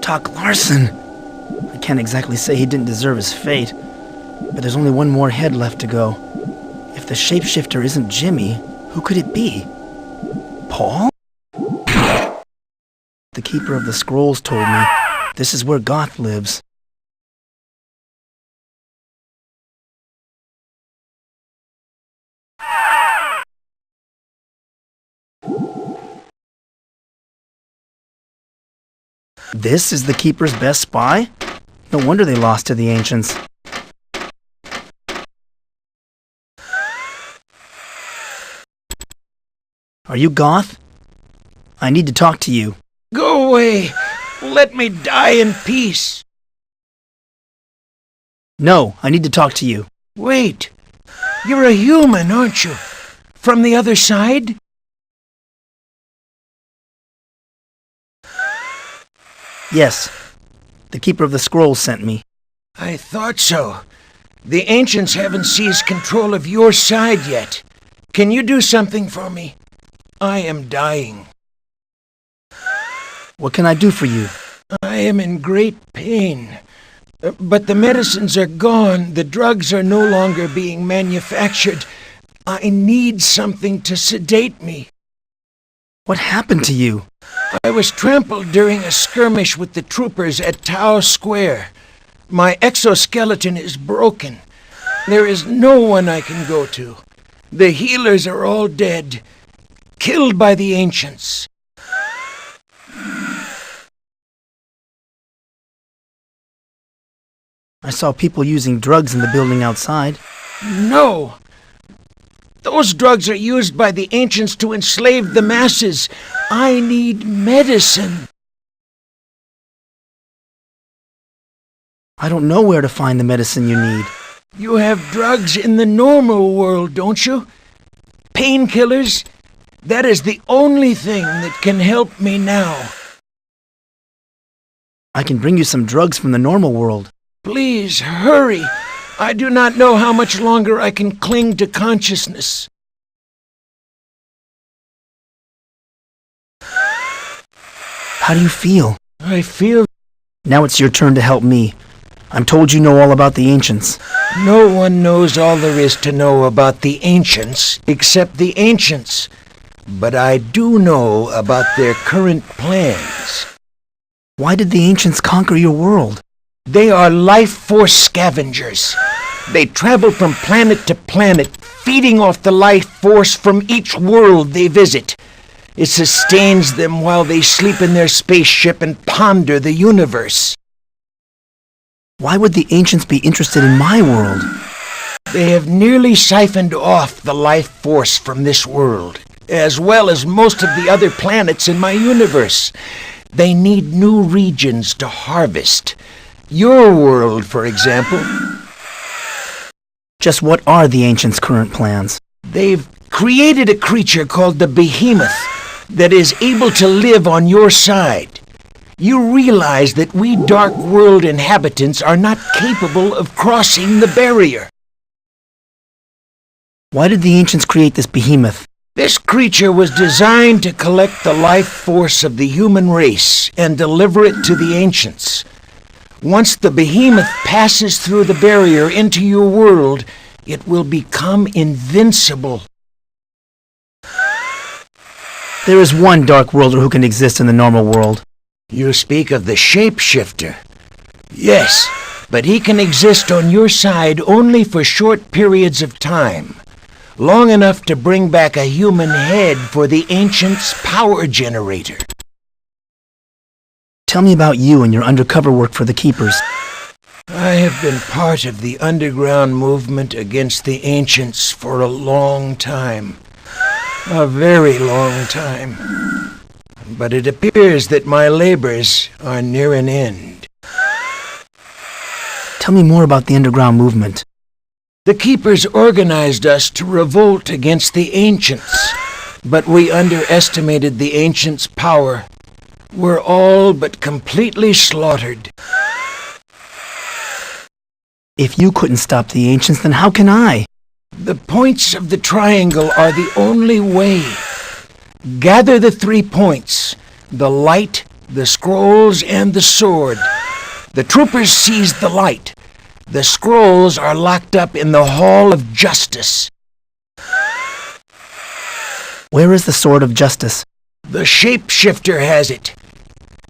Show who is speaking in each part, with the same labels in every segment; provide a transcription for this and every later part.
Speaker 1: Doc Larson. I can't exactly say he didn't deserve his fate, but there's only one more head left to go. If the shapeshifter isn't Jimmy, who could it be? Paul? The Keeper of the Scrolls told me this is where Goth lives. This is the Keeper's best spy? No wonder they lost to the Ancients. Are you Goth? I need to talk to you.
Speaker 2: Go away! Let me die in peace!
Speaker 1: No, I need to talk to you.
Speaker 2: Wait! You're a human, aren't you? From the other side?
Speaker 1: Yes. The Keeper of the Scrolls sent me.
Speaker 2: I thought so. The Ancients haven't seized control of your side yet. Can you do something for me? I am dying.
Speaker 1: What can I do for you?
Speaker 2: I am in great pain. But the medicines are gone. The drugs are no longer being manufactured. I need something to sedate me.
Speaker 1: What happened to you?
Speaker 2: I was trampled during a skirmish with the troopers at Tau Square. My exoskeleton is broken. There is no one I can go to. The healers are all dead, killed by the Ancients.
Speaker 1: I saw people using drugs in the building outside.
Speaker 2: No! Those drugs are used by the Ancients to enslave the masses. I need medicine.
Speaker 1: I don't know where to find the medicine you need.
Speaker 2: You have drugs in the normal world, don't you? Painkillers? That is the only thing that can help me now.
Speaker 1: I can bring you some drugs from the normal world.
Speaker 2: Please, hurry. I do not know how much longer I can cling to consciousness.
Speaker 1: How do you feel?
Speaker 2: I feel...
Speaker 1: Now it's your turn to help me. I'm told you know all about the Ancients.
Speaker 2: No one knows all there is to know about the Ancients, except the Ancients. But I do know about their current plans.
Speaker 1: Why did the Ancients conquer your world?
Speaker 2: They are life force scavengers. They travel from planet to planet, feeding off the life force from each world they visit. It sustains them while they sleep in their spaceship and ponder the universe.
Speaker 1: Why would the Ancients be interested in my world?
Speaker 2: They have nearly siphoned off the life force from this world, as well as most of the other planets in my universe. They need new regions to harvest. Your world, for example.
Speaker 1: Just what are the Ancients' current plans?
Speaker 2: They've created a creature called the Behemoth that is able to live on your side. You realize that we Dark World inhabitants are not capable of crossing the barrier.
Speaker 1: Why did the Ancients create this Behemoth?
Speaker 2: This creature was designed to collect the life force of the human race and deliver it to the Ancients. Once the Behemoth passes through the barrier into your world, it will become invincible.
Speaker 1: There is one Dark Worlder who can exist in the normal world.
Speaker 2: You speak of the Shapeshifter. Yes, but he can exist on your side only for short periods of time. Long enough to bring back a human head for the Ancients' power generator.
Speaker 1: Tell me about you and your undercover work for the Keepers.
Speaker 2: I have been part of the underground movement against the Ancients for a long time. A very long time. But it appears that my labors are near an end.
Speaker 1: Tell me more about the underground movement.
Speaker 2: The Keepers organized us to revolt against the Ancients, but we underestimated the Ancients' power. We're all but completely slaughtered.
Speaker 1: If you couldn't stop the Ancients, then how can I?
Speaker 2: The points of the triangle are the only way. Gather the 3 points, the light, The scrolls and the sword. The troopers seized the light. The scrolls are locked up in the Hall of Justice.
Speaker 1: Where is the Sword of Justice?
Speaker 2: The shapeshifter has it.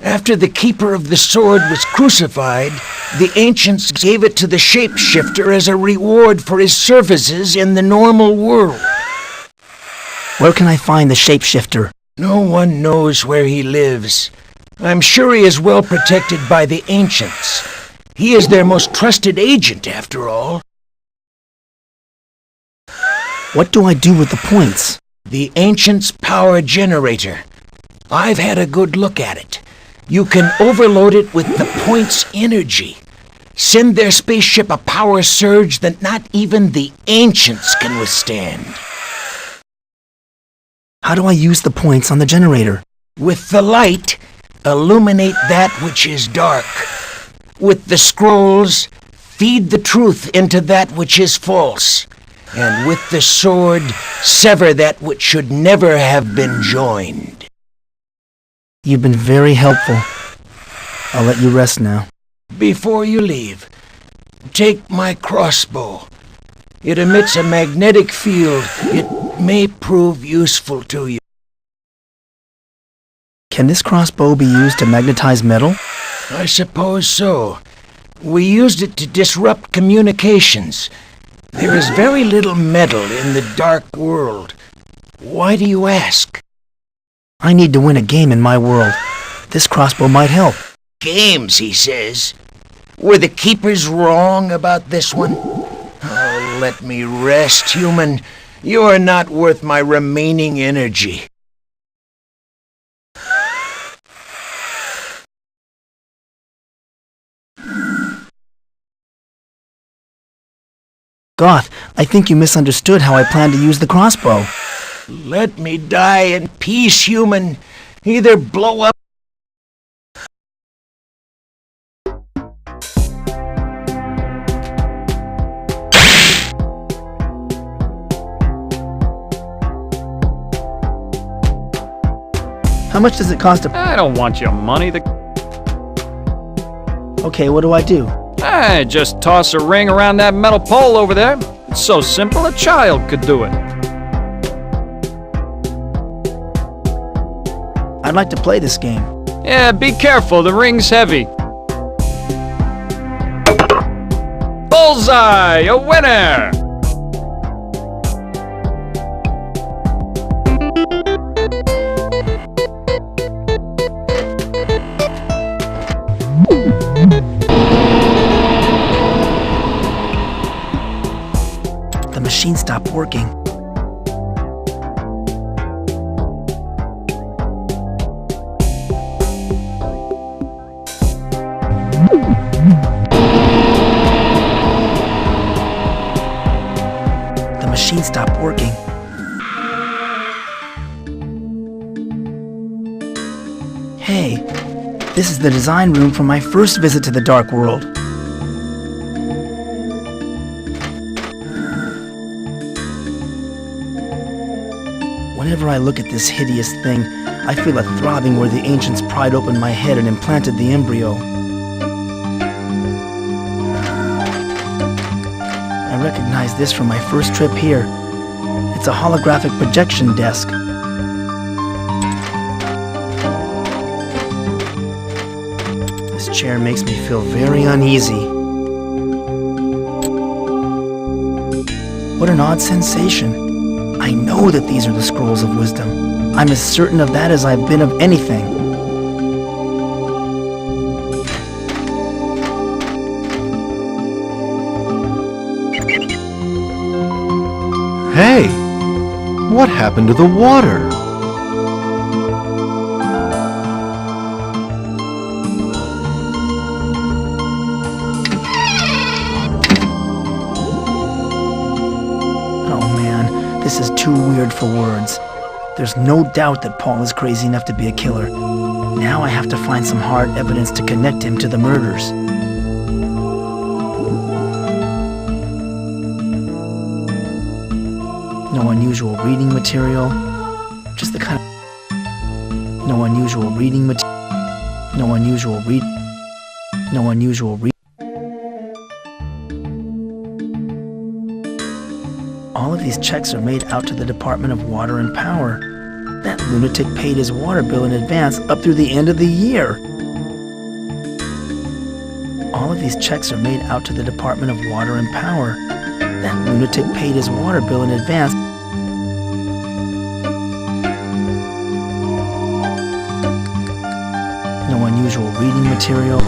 Speaker 2: After the keeper of the sword was crucified, the ancients gave it to the shapeshifter as a reward for his services in the normal world.
Speaker 1: Where can I find the shapeshifter?
Speaker 2: No one knows where he lives. I'm sure he is well protected by the ancients. He is their most trusted agent, after all.
Speaker 1: What do I do with the points?
Speaker 2: The ancients' power generator. I've had a good look at it. You can overload it with the point's energy. Send their spaceship a power surge that not even the ancients can withstand.
Speaker 1: How do I use the points on the generator?
Speaker 2: With the light, illuminate that which is dark. With the scrolls, feed the truth into that which is false. And with the sword, sever that which should never have been joined.
Speaker 1: You've been very helpful. I'll let you rest now.
Speaker 2: Before you leave, take my crossbow. It emits a magnetic field. It may prove useful to you.
Speaker 1: Can this crossbow be used to magnetize metal?
Speaker 2: I suppose so. We used it to disrupt communications. There is very little metal in the dark world. Why do you ask?
Speaker 1: I need to win a game in my world. This crossbow might help.
Speaker 2: Games, he says. Were the keepers wrong about this one? Oh, let me rest, human. You are not worth my remaining energy.
Speaker 1: Goth, I think you misunderstood how I plan to use the crossbow.
Speaker 2: Let me die in peace, human. Either blow up.
Speaker 1: How much does it cost to...
Speaker 3: I don't want your money.
Speaker 1: Okay, what do I do?
Speaker 3: Just toss a ring around that metal pole over there. It's so simple, a child could do it.
Speaker 1: I'd like to play this game.
Speaker 3: Yeah, be careful, the ring's heavy. Bullseye, a winner!
Speaker 1: The machine stopped working. The machine stopped working. Hey, this is the design room for my first visit to the Dark World. Whenever I look at this hideous thing, I feel a throbbing where the ancients pried open my head and implanted the embryo. I recognize this from my first trip here. It's a holographic projection desk. This chair makes me feel very uneasy. What an odd sensation. I know that these are the scrolls of wisdom. I'm as certain of that as I've been of anything.
Speaker 4: Hey! What happened to the water?
Speaker 1: This is too weird for words. There's no doubt that Paul is crazy enough to be a killer. Now I have to find some hard evidence to connect him to the murders. No unusual reading material. Just the kind of... No unusual reading material. No unusual read. No unusual read. All of these checks are made out to the Department of Water and Power. That lunatic paid his water bill in advance up through the end of the year. All of these checks are made out to the Department of Water and Power. That lunatic paid his water bill in advance. No unusual reading material.